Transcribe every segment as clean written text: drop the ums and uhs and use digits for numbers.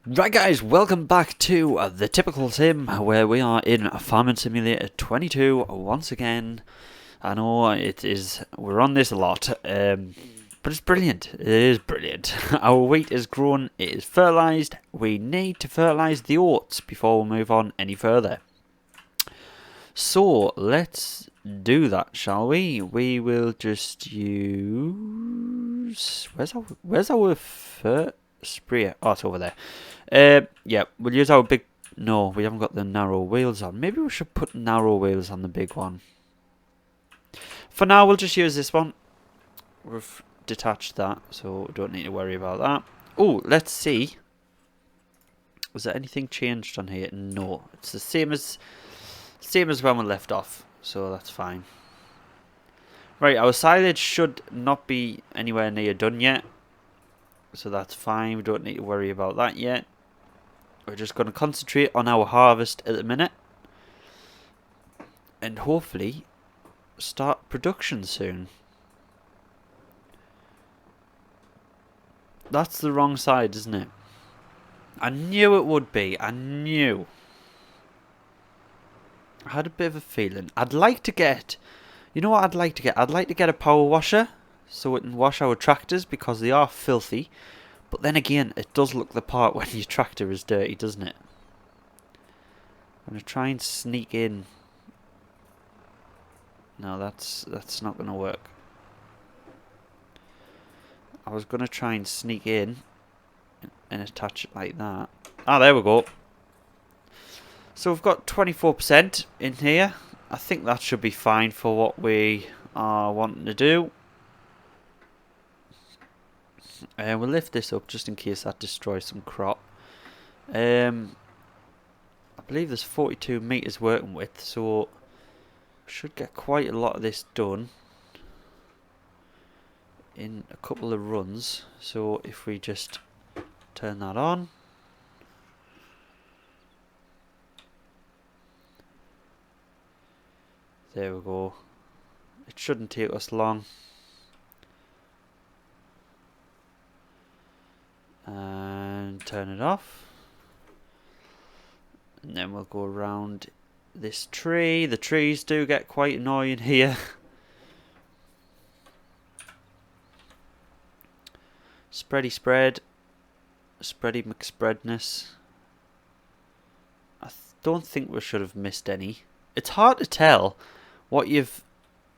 Right guys, welcome back to the typical sim where we are in Farming Simulator 22 once again. I know we're on this a lot, but it's brilliant. It is brilliant. Our wheat is grown, it is fertilised. We need to fertilise the oats before we move on any further. So let's do that, shall we? We will just use... Where's our sprayer? Oh, it's over there. Yeah, we'll use our big... No, we haven't got the narrow wheels on. Maybe we should put narrow wheels on the big one. For now, we'll just use this one. We've detached that, so we don't need to worry about that. Oh, let's see. Was there anything changed on here? No, it's the same as when we left off, so that's fine. Right, our silage should not be anywhere near done yet, so that's fine. We don't need to worry about that yet. We're just going to concentrate on our harvest at the minute, and hopefully start production soon. That's the wrong side, isn't it? I knew it would be. I knew. I had a bit of a feeling. I'd like to get... You know what I'd like to get? I'd like to get a power washer so we can wash our tractors because they are filthy. But then again, it does look the part when your tractor is dirty, doesn't it? I'm going to try and sneak in. No, that's not going to work. I was going to try and sneak in and attach it like that. Ah, there we go. So we've got 24% in here. I think that should be fine for what we are wanting to do. And we'll lift this up just in case that destroys some crop. I believe there's 42 meters working with, so should get quite a lot of this done in a couple of runs. So if we just turn that on. There we go. It shouldn't take us long. And turn it off. And then we'll go around this tree. The trees do get quite annoying here. Spready spread. Spready McSpreadness. I don't think we should have missed any. It's hard to tell what you've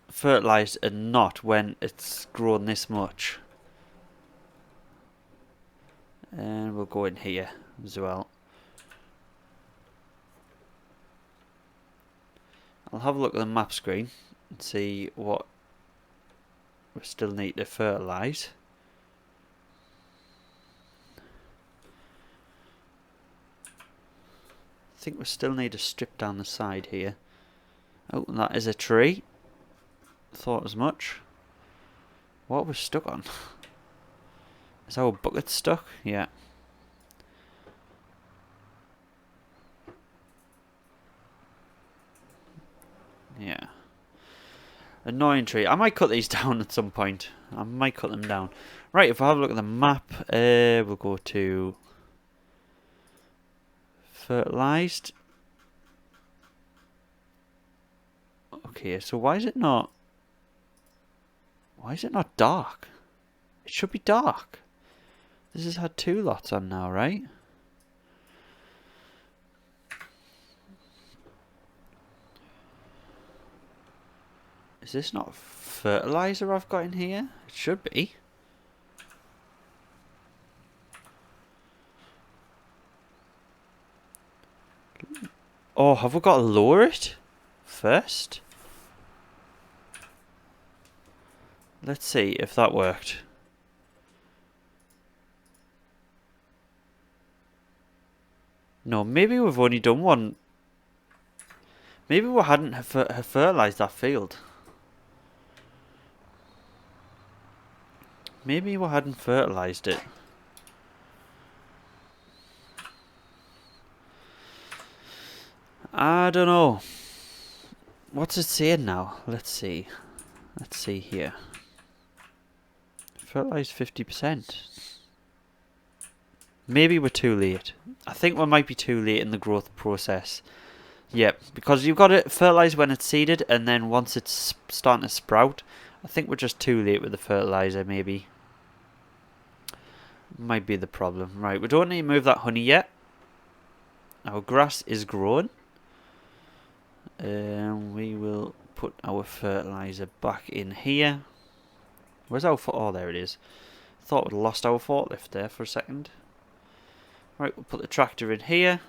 fertilised and not when it's grown this much. And we'll go in here as well. I'll have a look at the map screen and see what we still need to fertilise. I think we still need to strip down the side here. Oh, and that is a tree. Thought as much. What are we stuck on? Is our bucket stuck? Yeah. Yeah. Annoying tree. I might cut these down at some point. I might cut them down. Right, if I have a look at the map, we'll go to fertilized. Okay, so why is it not dark? It should be dark. This has had 2 lots on now, right? Is this not fertilizer I've got in here? It should be. Oh, have we got to lower it first? Let's see if that worked. No, maybe we've only done one. Maybe we hadn't fertilized that field. Maybe we hadn't fertilized it. I don't know. What's it saying now? Let's see. Let's see here. Fertilized 50%. Maybe we're too late. I think we might be too late in the growth process. Yep, because you've got to fertilise when it's seeded, and then once it's starting to sprout, I think we're just too late with the fertiliser, maybe. Might be the problem. Right, we don't need to move that honey yet. Our grass is growing. We will put our fertiliser back in here. Where's our oh, there it is. Thought we'd lost our forklift there for a second. Right, we'll put the tractor in here.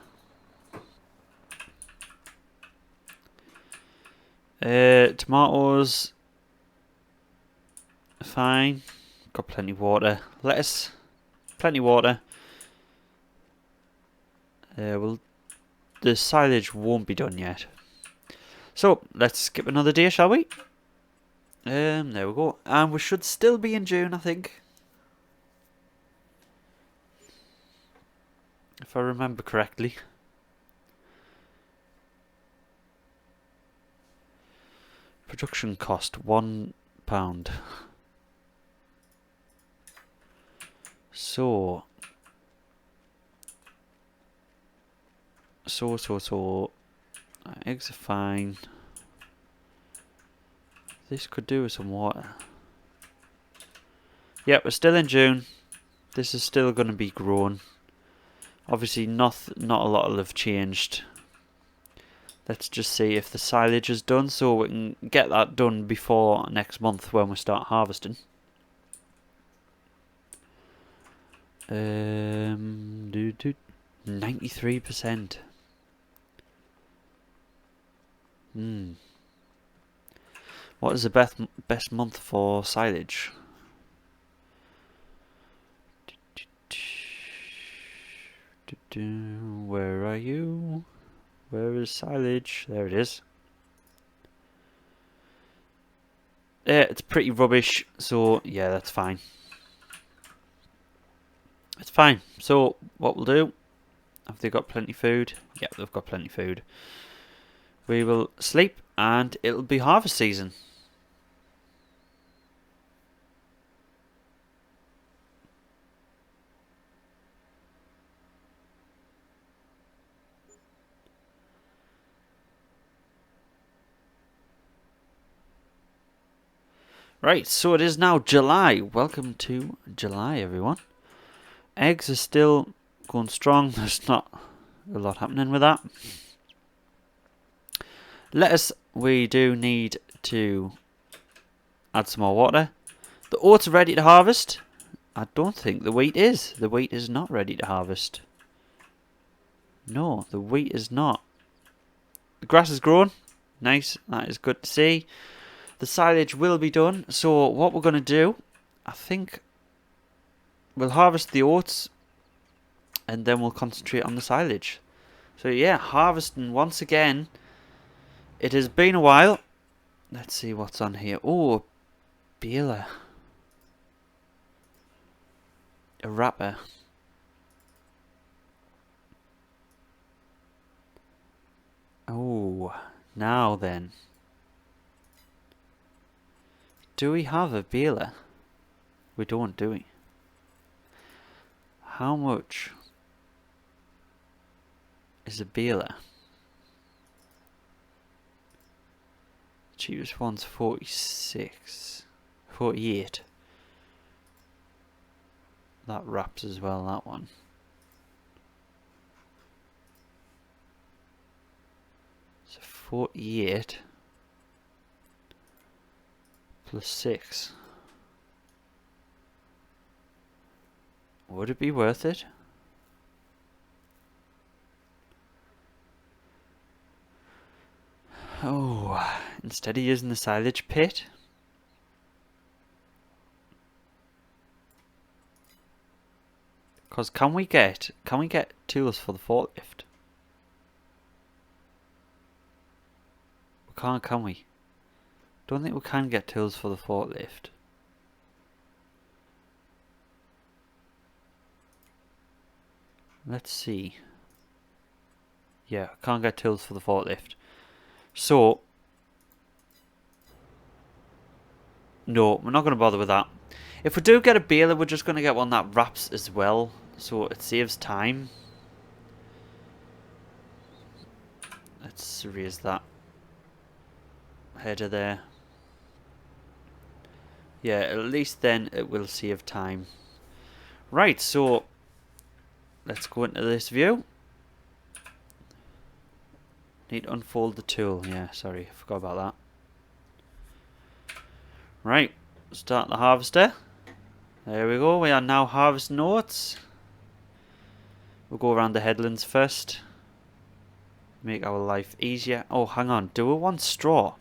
Tomatoes, fine. Got plenty of water. Lettuce, plenty of water. Well, the silage won't be done yet. So let's skip another day, shall we? There we go. And we should still be in June, I think, if I remember correctly. Production cost £1. So eggs are fine. This could do with some water. Yep, we're still in June. This is still going to be grown. Obviously, not a lot will have changed. Let's just see if the silage is done, so we can get that done before next month when we start harvesting. 93%. What is the best month for silage? Where are you? Where is silage? There it is. Yeah, it's pretty rubbish, so yeah, that's fine. It's fine. So what we'll do, have they got plenty of food? Yeah, they've got plenty of food. We will sleep and it'll be harvest season. Right, so it is now July. Welcome to July, everyone. Eggs are still going strong. There's not a lot happening with that. Lettuce, we do need to add some more water. The oats are ready to harvest. I don't think the wheat is. The wheat is not ready to harvest. No, the wheat is not. The grass is grown. Nice, that is good to see. The silage will be done. So what we're going to do, I think we'll harvest the oats and then we'll concentrate on the silage. So yeah, harvesting once again. It has been a while. Let's see what's on here. Oh, baler. A wrapper. Oh, now then. Do we have a baler? We don't, do we? How much is a baler? Cheapest one's 46. 48. That wraps as well, that one. So 48 plus 6. Would it be worth it? Oh, instead of using the silage pit. Because can we get tools for the forklift? We can't, can we? Don't think we can get tools for the forklift. Let's see. Yeah, can't get tools for the forklift. So, no, we're not going to bother with that. If we do get a baler, we're just going to get one that wraps as well. so it saves time. Let's erase that header there. Yeah, at least then it will save time. Right, so let's go into this view. Need to unfold the tool. Yeah, sorry, I forgot about that. Right, start the harvester. There we go, we are now harvesting oats. We'll go around the headlands first. Make our life easier. Oh, hang on, do we want straw?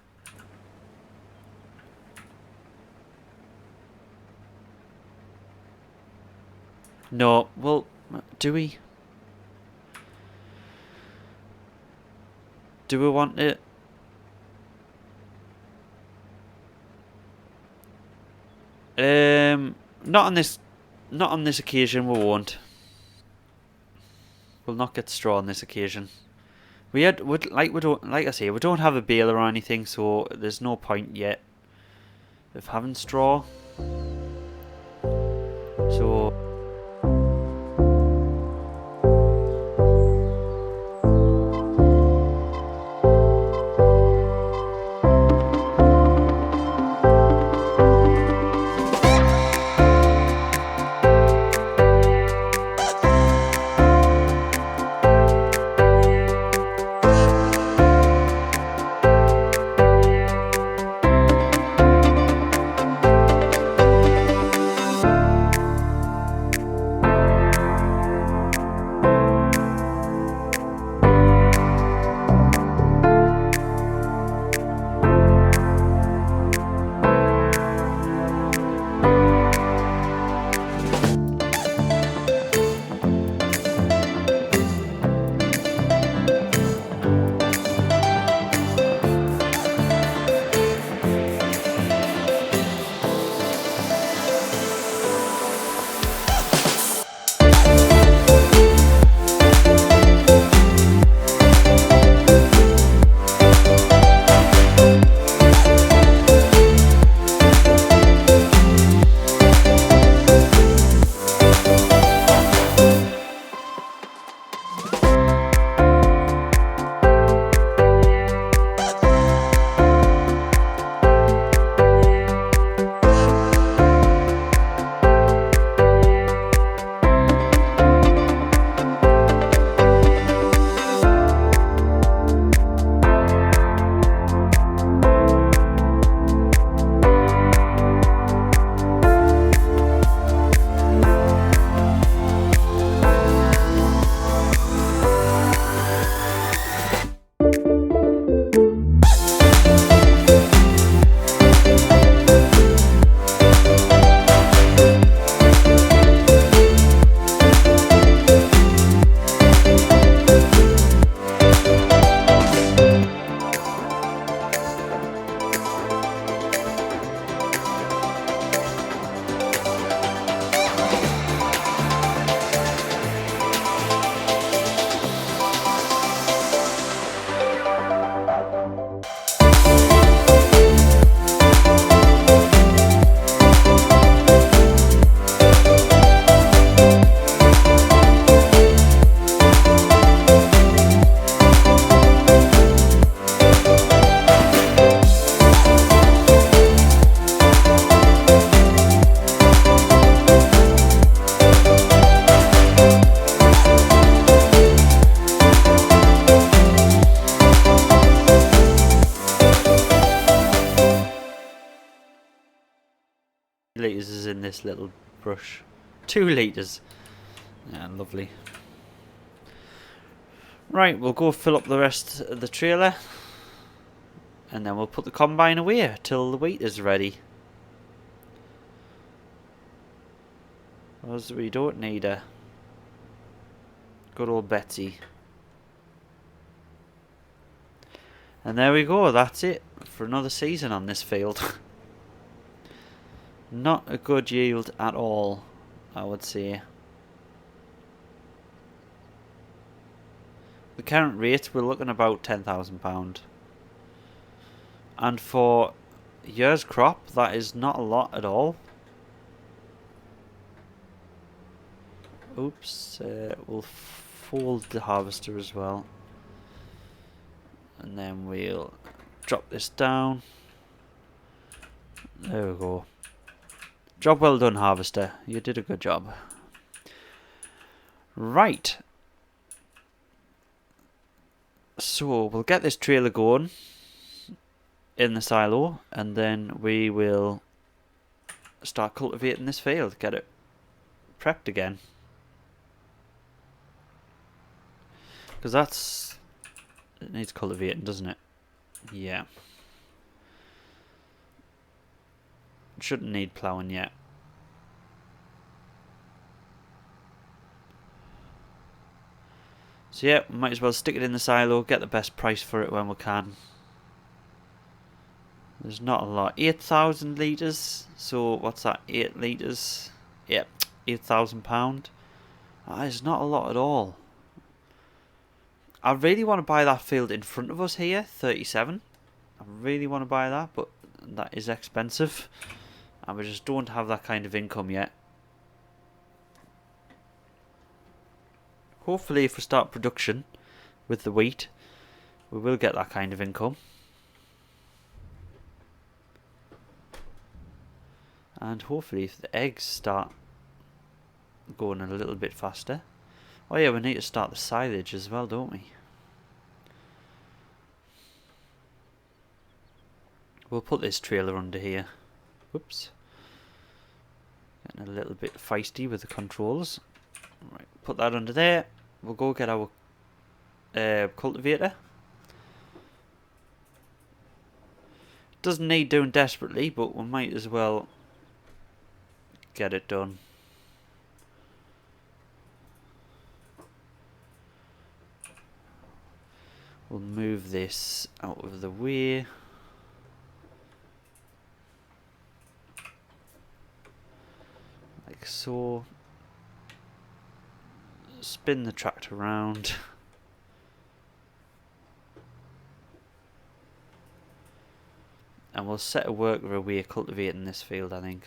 No, well, do we? Do we want it? Not on this occasion. We won't. We'll not get straw on this occasion. We don't like I say, we don't have a baler or anything, so there's no point yet of having straw. So. Litres is in this little brush. 2 litres. Yeah, lovely. Right, we'll go fill up the rest of the trailer. And then we'll put the combine away till the wheat is ready. Because we don't need a good old Betsy. And there we go, that's it for another season on this field. Not a good yield at all, I would say. The current rate, we're looking about £10,000. And for a year's crop, that is not a lot at all. Oops, we'll fold the harvester as well. And then we'll drop this down. There we go. Job well done, harvester. You did a good job. Right. So we'll get this trailer going in the silo, and then we will start cultivating this field, get it prepped again. Because it needs cultivating, doesn't it? Yeah. It shouldn't need ploughing yet. So yeah, might as well stick it in the silo, get the best price for it when we can. There's not a lot. 8,000 litres. So what's that? 8 litres. Yep, £8,000. That is not a lot at all. I really want to buy that field in front of us here, 37. I really want to buy that, but that is expensive. And we just don't have that kind of income yet. Hopefully if we start production with the wheat, we will get that kind of income. And hopefully if the eggs start going a little bit faster. Oh yeah, we need to start the silage as well, don't we? We'll put this trailer under here. Whoops. Getting a little bit feisty with the controls. Right, put that under there. We'll go get our cultivator. Doesn't need doing desperately, but we might as well get it done. We'll move this out of the way. Like so. Spin the tractor around. And we'll set a worker away cultivating this field, I think.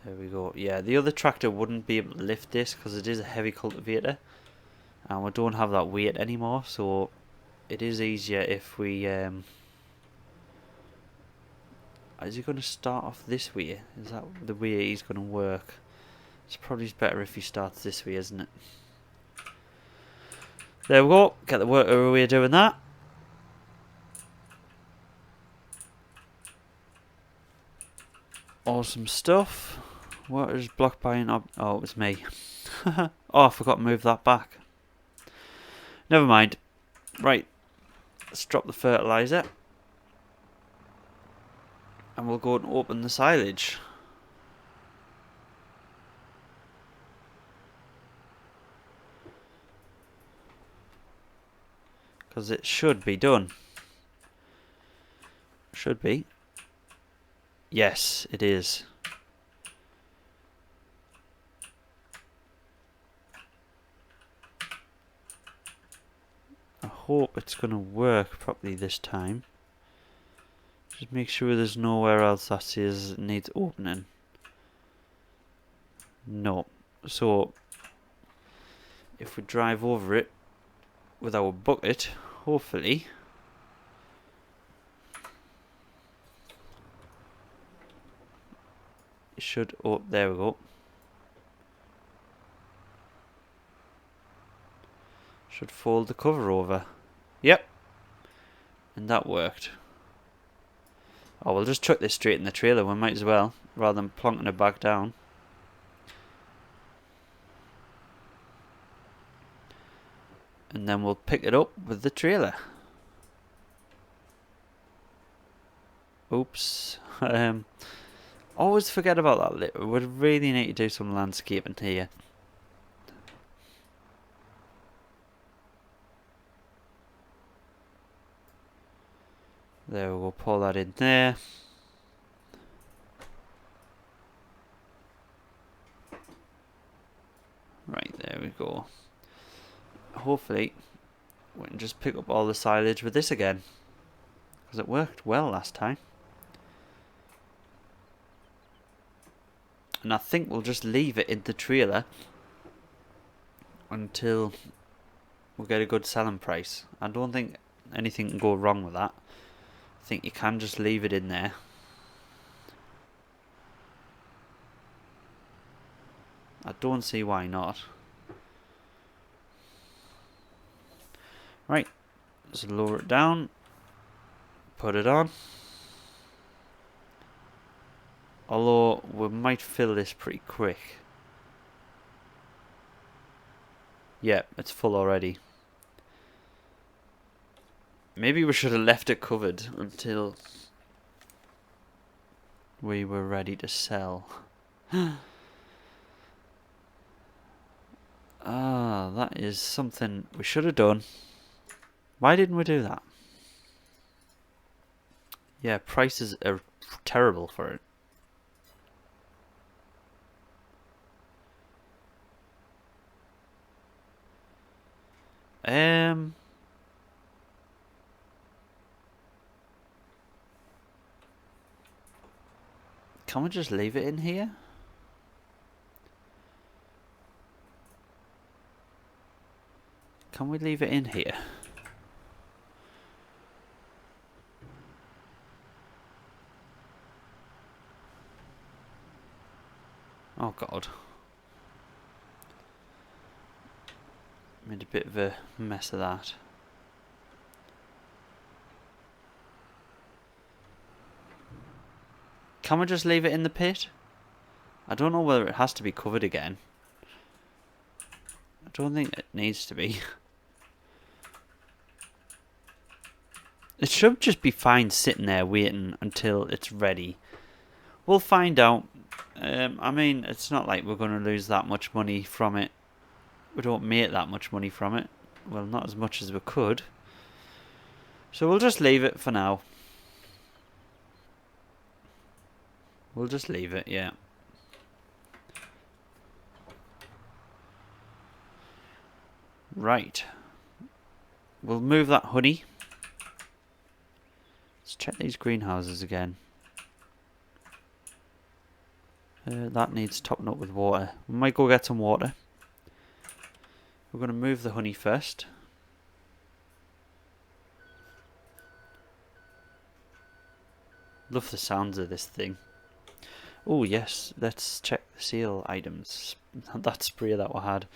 There we go. Yeah, the other tractor wouldn't be able to lift this because it is a heavy cultivator. And we don't have that weight anymore, so it is easier if we... Is he going to start off this way? Is that the way he's going to work? It's probably better if he starts this way, isn't it? There we go. Get the worker away doing that. Awesome stuff. What is blocked by an oh, it was me. Oh, I forgot to move that back. Never mind. Right. Let's drop the fertilizer. And we'll go and open the silage. Because it should be done. Should be. Yes, it is. I hope it's going to work properly this time. Just make sure there's nowhere else that says it needs opening. No. So, if we drive over it with our bucket, hopefully... it should... oh, there we go. Should fold the cover over. Yep. And that worked. Oh, we'll just chuck this straight in the trailer. We might as well, rather than plonking it back down. And then we'll pick it up with the trailer. Oops. Always forget about that. We really need to do some landscaping here. There we go, pull that in there. Right, there we go. Hopefully, we can just pick up all the silage with this again. Because it worked well last time. And I think we'll just leave it in the trailer until we get a good selling price. I don't think anything can go wrong with that. I think you can just leave it in there. I don't see why not. Right, so lower it down, put it on. Although we might fill this pretty quick. Yeah, it's full already. Maybe we should have left it covered until we were ready to sell. Ah, that is something we should have done. Why didn't we do that? Yeah, prices are terrible for it. Can we just leave it in here? Can we leave it in here? Oh God. Made a bit of a mess of that. Can we just leave it in the pit? I don't know whether it has to be covered again. I don't think it needs to be. It should just be fine sitting there waiting until it's ready. We'll find out. I mean, it's not like we're going to lose that much money from it. We don't make that much money from it. Well, not as much as we could. So we'll just leave it for now. We'll just leave it, yeah. Right. We'll move that honey. Let's check these greenhouses again. That needs topping up with water. We might go get some water. We're going to move the honey first. Love the sounds of this thing. Oh yes, let's check the sale items. That spray that we had.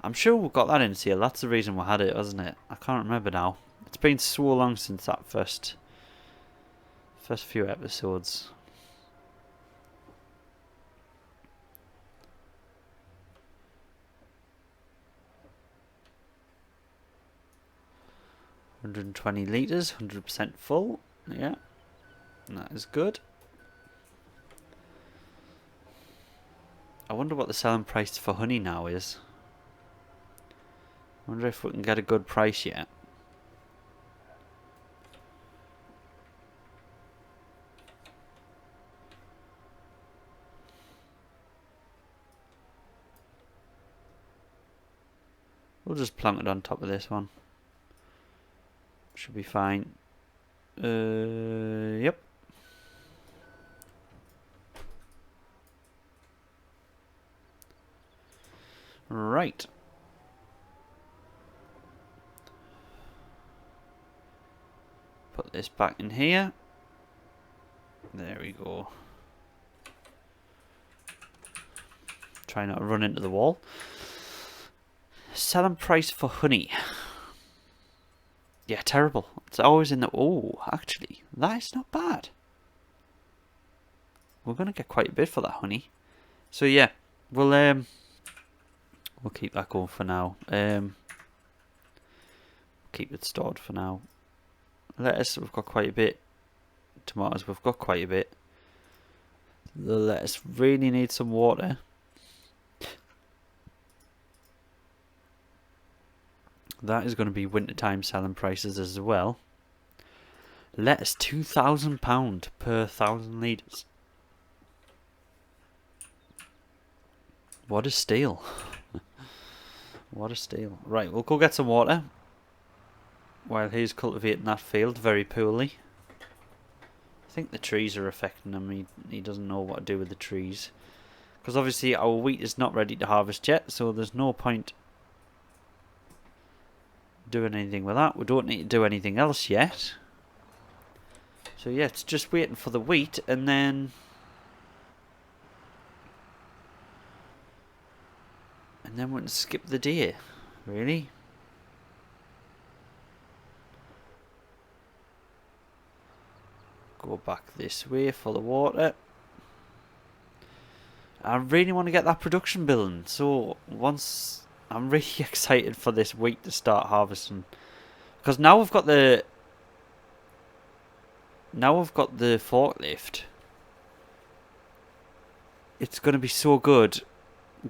I'm sure we got that in sale. That's the reason we had it, wasn't it? I can't remember now. It's been so long since that first few episodes. $120 litres, 100% full. Yeah, that is good. I wonder what the selling price for honey now is. I wonder if we can get a good price yet. We'll just plonk it on top of this one. Should be fine. Yep. Right. Put this back in here. There we go. Try not to run into the wall. Selling price for honey. Yeah, terrible. It's always in the... Oh, actually, that is not bad. We're going to get quite a bit for that honey. So yeah, we'll keep that going for now. Keep it stored for now. Lettuce, we've got quite a bit. Tomatoes, we've got quite a bit. The lettuce really needs some water. That is going to be wintertime selling prices as well. Lettuce, £2,000 per 1,000 litres. What a steal. What a steal. Right, we'll go get some water. While he's cultivating that field very poorly. I think the trees are affecting him. He doesn't know what to do with the trees. Because obviously our wheat is not ready to harvest yet, so there's no point doing anything with that. We don't need to do anything else yet. So yeah, it's just waiting for the wheat, and then we can skip the day, really. Go back this way for the water. I really want to get that production building, so once I'm really excited for this wheat to start harvesting, because now we've got the forklift. It's going to be so good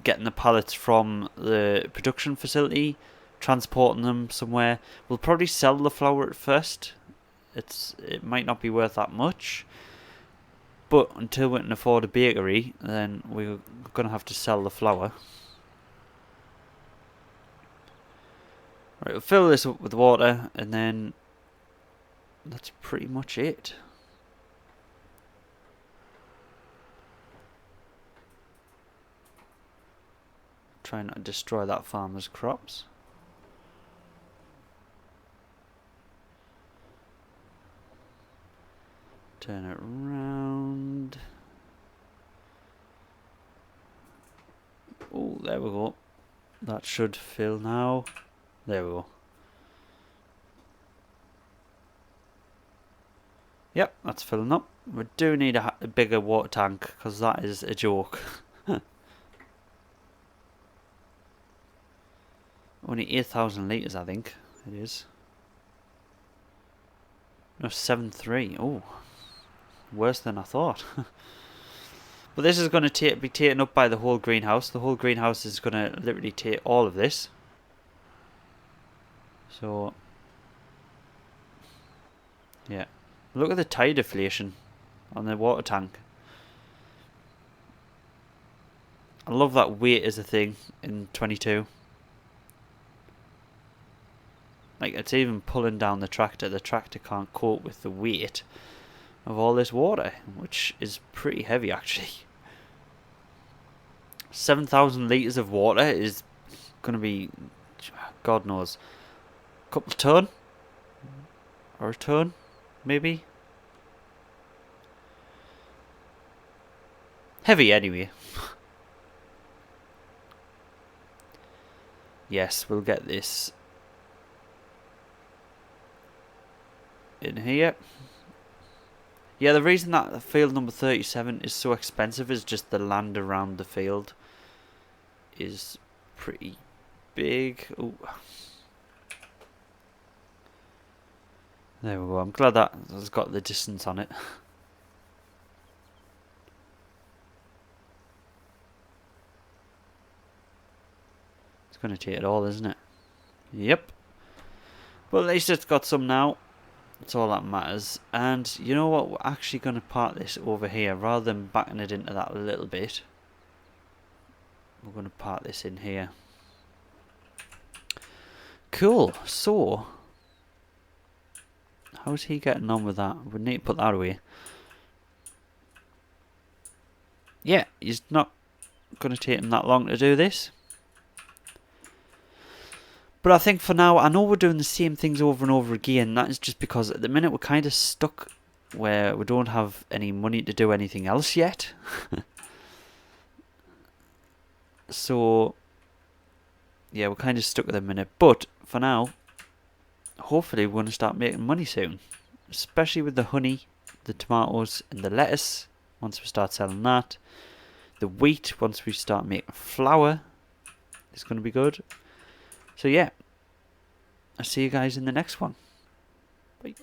getting the pallets from the production facility, transporting them somewhere. We'll probably sell the flour at first. It might not be worth that much, but until we can afford a bakery, then we're going to have to sell the flour. Right, we'll fill this up with water, and then that's pretty much it. Try not to destroy that farmer's crops. Turn it around. Oh, there we go. That should fill now. There we go. Yep, that's filling up. We do need a bigger water tank, because that is a joke. Only 8,000 litres, I think it is. No, 7.3. Oh, worse than I thought. But this is going to be taken up by the whole greenhouse. The whole greenhouse is going to literally take all of this. So, yeah. Look at the tire deflation on the water tank. I love that weight as a thing in 22. Like, it's even pulling down the tractor. The tractor can't cope with the weight of all this water, which is pretty heavy, actually. 7,000 litres of water is going to be, God knows, a couple of ton? Or a ton, maybe? Heavy, anyway. Yes, we'll get this in here. Yeah, the reason that field number 37 is so expensive is just the land around the field is pretty big. Ooh. There we go. I'm glad that has got the distance on it. It's going to take it all, isn't it? Yep. But at least it's got some now. That's all that matters. And you know what? We're actually going to park this over here rather than backing it into that a little bit. We're going to park this in here. Cool. So, how's he getting on with that? We need to put that away. Yeah, he's not going to take him that long to do this. But I think for now, I know we're doing the same things over and over again. That is just because at the minute we're kind of stuck where we don't have any money to do anything else yet. So, yeah, we're kind of stuck at the minute. But for now, hopefully we're going to start making money soon. Especially with the honey, the tomatoes and the lettuce. Once we start selling that. The wheat, once we start making flour, is going to be good. So yeah, I'll see you guys in the next one. Bye.